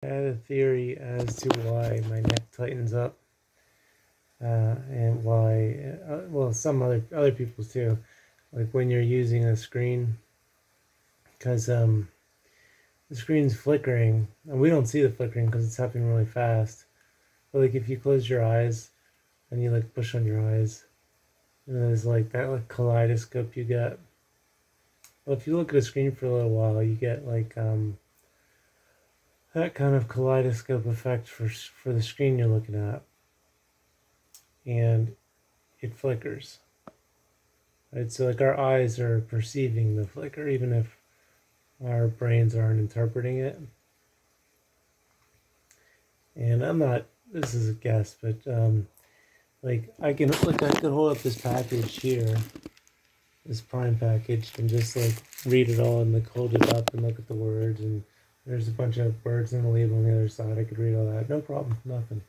I had a theory as to why my neck tightens up, and why, well, some other people's too. Like when you're using a screen, because the screen's flickering, and we don't see the flickering because it's happening really fast. But like if you close your eyes and you like push on your eyes, and there's like that like kaleidoscope you get. Well, if you look at a screen for a little while, you get like that kind of kaleidoscope effect for the screen you're looking at, and it flickers. Right, so like our eyes are perceiving the flicker, even if our brains aren't interpreting it. And I'm not. This is a guess, but like I can hold up this package here, this Prime package, and just like read it all and like hold it up and look at the words, and there's a bunch of words in the label on the other side. I could read all that, no problem, nothing.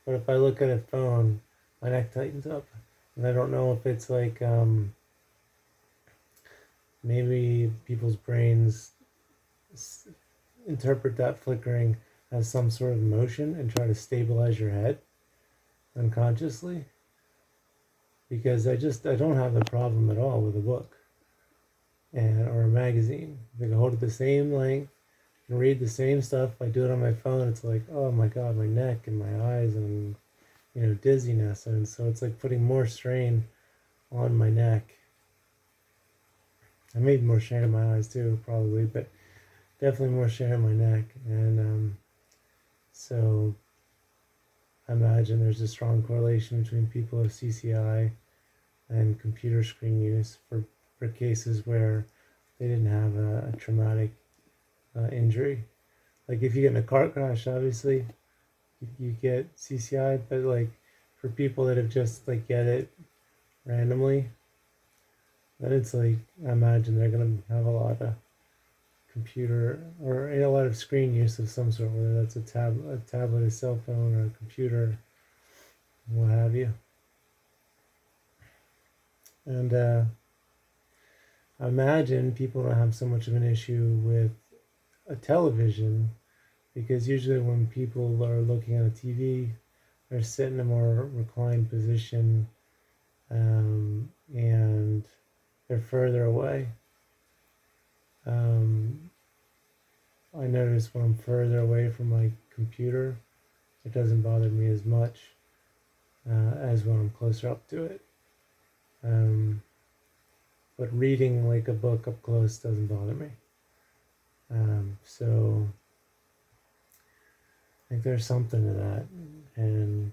But if I look at a phone, my neck tightens up, and I don't know if it's like maybe people's brains interpret that flickering as some sort of motion and try to stabilize your head unconsciously, because I don't have the problem at all with a book or a magazine. If I can hold it the same length and read the same stuff, if I do it on my phone, it's like, oh my god, my neck and my eyes and dizziness, and so it's like putting more strain on my neck. I maybe more strain on my eyes too, probably, but definitely more strain on my neck. And so I imagine there's a strong correlation between people with CCI and computer screen use for cases where they didn't have a traumatic injury. Like if you get in a car crash, obviously you get CCI, but like for people that have just like get it randomly, then it's like I imagine they're gonna have a lot of computer or a lot of screen use of some sort, whether that's a tablet, a cell phone, or a computer, what have you. And I imagine people don't have so much of an issue with a television, because usually when people are looking at a TV, they're sitting in a more reclined position, and they're further away. I notice when I'm further away from my computer, it doesn't bother me as much as when I'm closer up to it. But reading like a book up close doesn't bother me. So I think there's something to that, and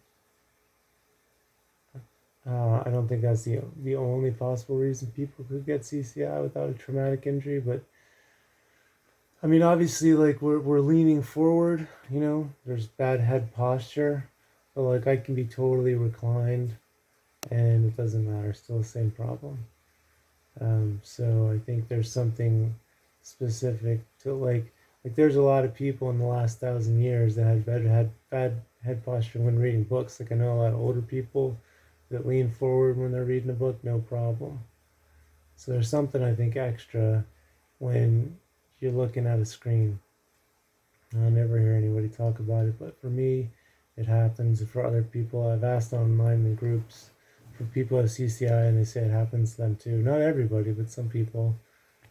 I don't think that's the only possible reason people could get CCI without a traumatic injury. But I mean, obviously, like we're leaning forward. There's bad head posture, but like I can be totally reclined, and it doesn't matter. Still the same problem. So I think there's something specific to like there's a lot of people in the last 1,000 years that had bad head posture when reading books. Like I know a lot of older people that lean forward when they're reading a book, no problem. So there's something I think extra when you're looking at a screen. I never hear anybody talk about it, but for me, it happens. For other people, I've asked online in groups for people who have CCI, and they say it happens to them too. Not everybody, but some people.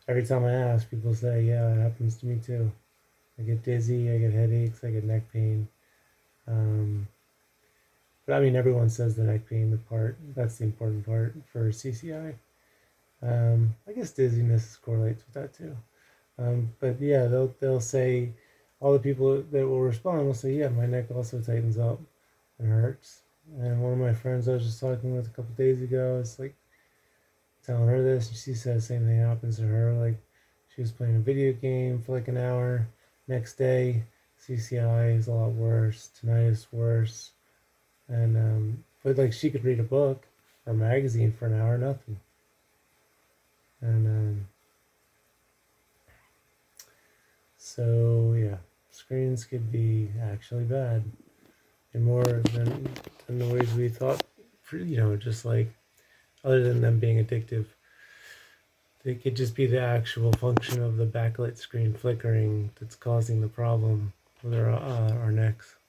Every time I ask, people say, yeah, it happens to me too. I get dizzy, I get headaches, I get neck pain. But I mean, everyone says the neck pain, that's the important part for CCI. I guess dizziness correlates with that too. But yeah, they'll say, all the people that will respond will say, yeah, my neck also tightens up and hurts. And one of my friends I was just talking with a couple days ago, it's like telling her this, and she said the same thing happens to her. Like she was playing a video game for like an hour. Next day, CCI is a lot worse, tinnitus worse, and but like she could read a book or a magazine for an hour, nothing. And so yeah, screens could be actually bad, and more than the ways we thought. Just like other than them being addictive, they could just be the actual function of the backlit screen flickering that's causing the problem. with our necks.